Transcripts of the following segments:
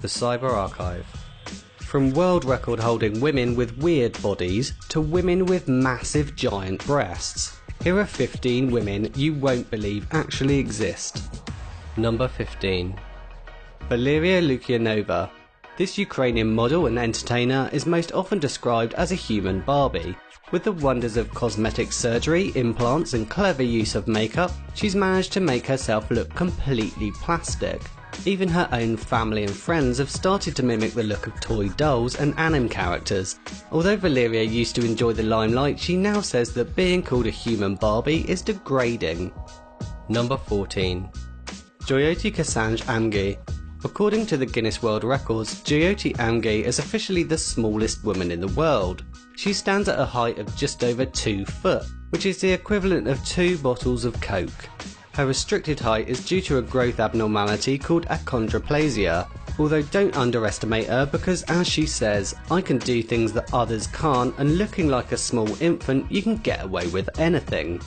The Cyber Archive. From world record holding women with weird bodies to women with massive giant breasts, here are 15 women you won't believe actually exist. Number 15. Valeria Lukyanova. This Ukrainian model and entertainer is most often described as a human Barbie. With the wonders of cosmetic surgery, implants and clever use of makeup, she's managed to make herself look completely plastic. Even her own family and friends have started to mimic the look of toy dolls and anime characters. Although Valeria used to enjoy the limelight, she now says that being called a human Barbie is degrading. Number 14. Jyoti Kasanj Amge. According to the Guinness World Records, Jyoti Amge is officially the smallest woman in the world. She stands at a height of just over 2 foot, which is the equivalent of 2 bottles of Coke. Her restricted height is due to a growth abnormality called achondroplasia, although don't underestimate her because, as she says, "I can do things that others can't, and looking like a small infant you can get away with anything."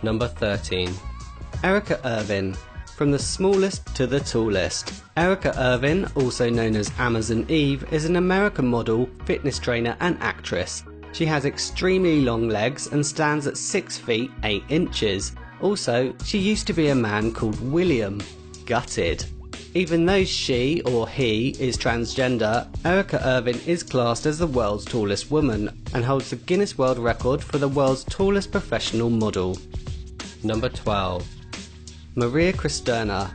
Number 13. Erica Irvin. From the smallest to the tallest. Erica Irvin, also known as Amazon Eve, is an American model, fitness trainer and actress. She has extremely long legs and stands at 6 feet 8 inches. Also, she used to be a man called William. Gutted. Even though she, or he, is transgender, Erica Irvin is classed as the world's tallest woman and holds the Guinness World Record for the world's tallest professional model. Number 12. Maria Cristerna.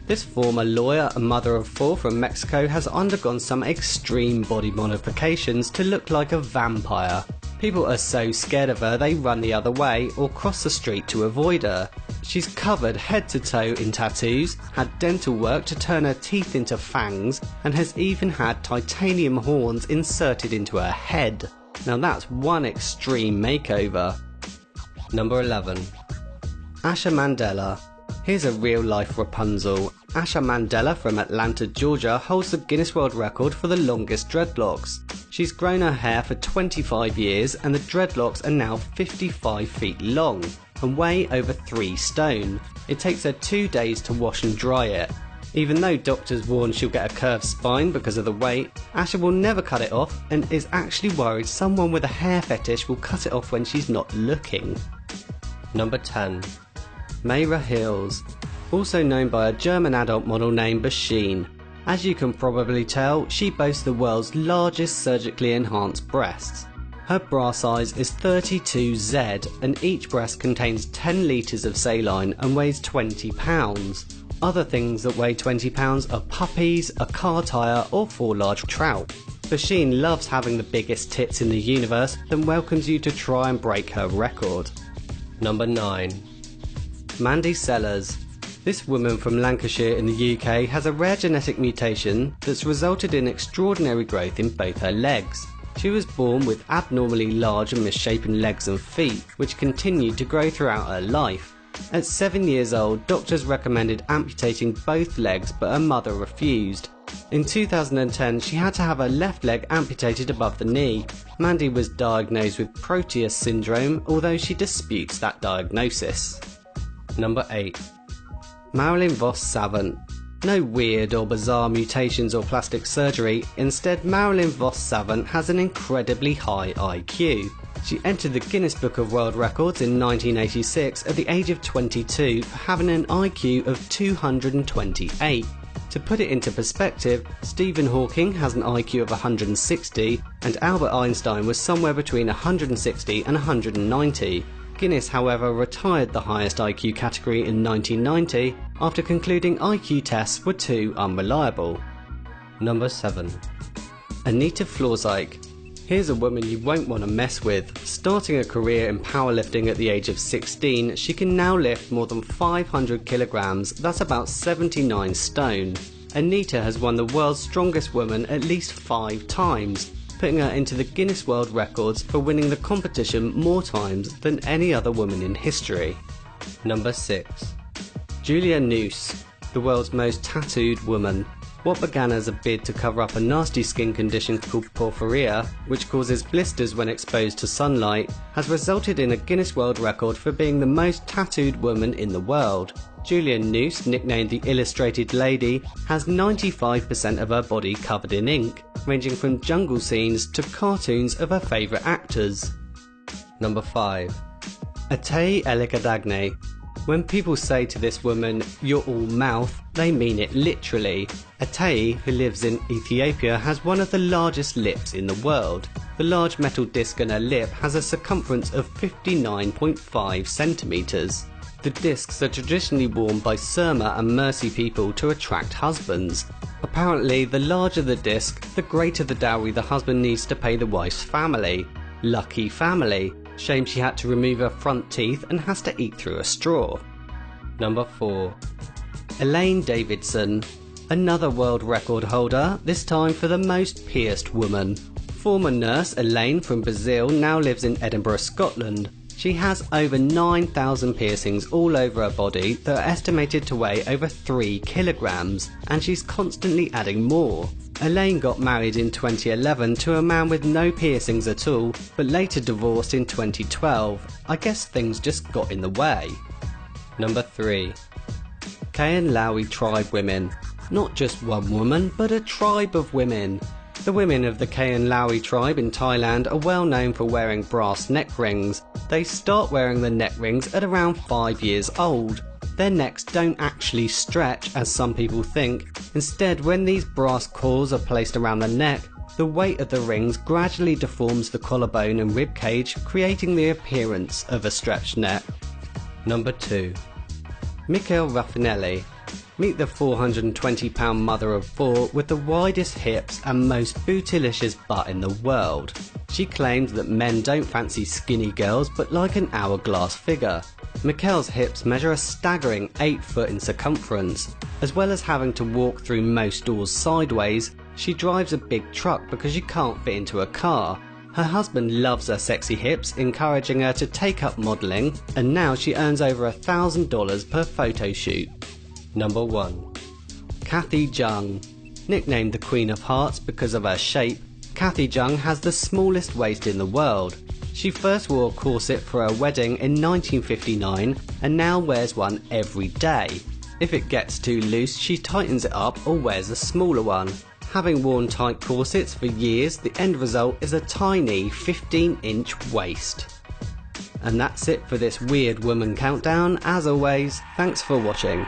This former lawyer and mother of 4 from Mexico has undergone some extreme body modifications to look like a vampire. People are so scared of her they run the other way or cross the street to avoid her. She's covered head to toe in tattoos, had dental work to turn her teeth into fangs, and has even had titanium horns inserted into her head. Now that's one extreme makeover. Number 11. Asha Mandela. Here's a real-life Rapunzel. Asha Mandela from Atlanta, Georgia holds the Guinness World Record for the longest dreadlocks. She's grown her hair for 25 years and the dreadlocks are now 55 feet long and weigh over 3 stone. It takes her 2 days to wash and dry it. Even though doctors warn she'll get a curved spine because of the weight, Asha will never cut it off and is actually worried someone with a hair fetish will cut it off when she's not looking. Number 10. Mayra Hills. Also known by a German adult model named Basheen. As you can probably tell, she boasts the world's largest surgically enhanced breasts. Her bra size is 32Z and each breast contains 10 litres of saline and weighs 20 pounds. Other things that weigh 20 pounds are puppies, a car tyre or 4 large trout. Basheen loves having the biggest tits in the universe and welcomes you to try and break her record. Number 9. Mandy Sellers. This woman from Lancashire in the UK has a rare genetic mutation that's resulted in extraordinary growth in both her legs. She was born with abnormally large and misshapen legs and feet, which continued to grow throughout her life. At 7 years old, doctors recommended amputating both legs, but her mother refused. In 2010, she had to have her left leg amputated above the knee. Mandy was diagnosed with Proteus syndrome, although she disputes that diagnosis. Number 8. Marilyn Vos Savant. No weird or bizarre mutations or plastic surgery, instead Marilyn Vos Savant has an incredibly high IQ. She entered the Guinness Book of World Records in 1986 at the age of 22 for having an IQ of 228. To put it into perspective, Stephen Hawking has an IQ of 160 and Albert Einstein was somewhere between 160 and 190. Guinness, however, retired the highest IQ category in 1990 after concluding IQ tests were too unreliable. Number 7. Anita Florzyk. Here's a woman you won't want to mess with. Starting a career in powerlifting at the age of 16, she can now lift more than 500 kilograms, that's about 79 stone. Anita has won the world's strongest woman at least 5 times. Putting her into the Guinness World Records for winning the competition more times than any other woman in history. Number 6. Julia Noose, the world's most tattooed woman. What began as a bid to cover up a nasty skin condition called porphyria, which causes blisters when exposed to sunlight, has resulted in a Guinness World Record for being the most tattooed woman in the world. Julianne Noose, nicknamed the Illustrated Lady, has 95% of her body covered in ink, ranging from jungle scenes to cartoons of her favourite actors. Number 5. Atay Elegadagne. When people say to this woman, "You're all mouth," they mean it literally. Atay, who lives in Ethiopia, has one of the largest lips in the world. The large metal disc on her lip has a circumference of 59.5 centimetres. The discs are traditionally worn by Surma and Mercy people to attract husbands. Apparently, the larger the disc, the greater the dowry the husband needs to pay the wife's family. Lucky family. Shame she had to remove her front teeth and has to eat through a straw. Number 4. Elaine Davidson. Another world record holder, this time for the most pierced woman. Former nurse Elaine from Brazil now lives in Edinburgh, Scotland. She has over 9,000 piercings all over her body that are estimated to weigh over 3 kilograms, and she's constantly adding more. Elaine got married in 2011 to a man with no piercings at all, but later divorced in 2012. I guess things just got in the way. Number 3. Kayan Lawi tribe women. Not just one woman, but a tribe of women. The women of the Kayan Lawi tribe in Thailand are well known for wearing brass neck rings. They start wearing the neck rings at around 5 years old. Their necks don't actually stretch as some people think. Instead, when these brass cores are placed around the neck, the weight of the rings gradually deforms the collarbone and rib cage, creating the appearance of a stretched neck. Number 2. Michael Raffinelli. Meet the 420-pound mother of 4 with the widest hips and most bootylicious butt in the world. She claims that men don't fancy skinny girls but like an hourglass figure. Mikkel's hips measure a staggering 8 foot in circumference. As well as having to walk through most doors sideways, she drives a big truck because she can't fit into a car. Her husband loves her sexy hips, encouraging her to take up modelling, and now she earns over $1,000 per photo shoot. Number 1. Kathy Jung. Nicknamed the Queen of Hearts because of her shape, Kathy Jung has the smallest waist in the world. She first wore a corset for her wedding in 1959 and now wears one every day. If it gets too loose, she tightens it up or wears a smaller one. Having worn tight corsets for years, the end result is a tiny 15-inch waist. And that's it for this Weird Woman Countdown. As always, thanks for watching.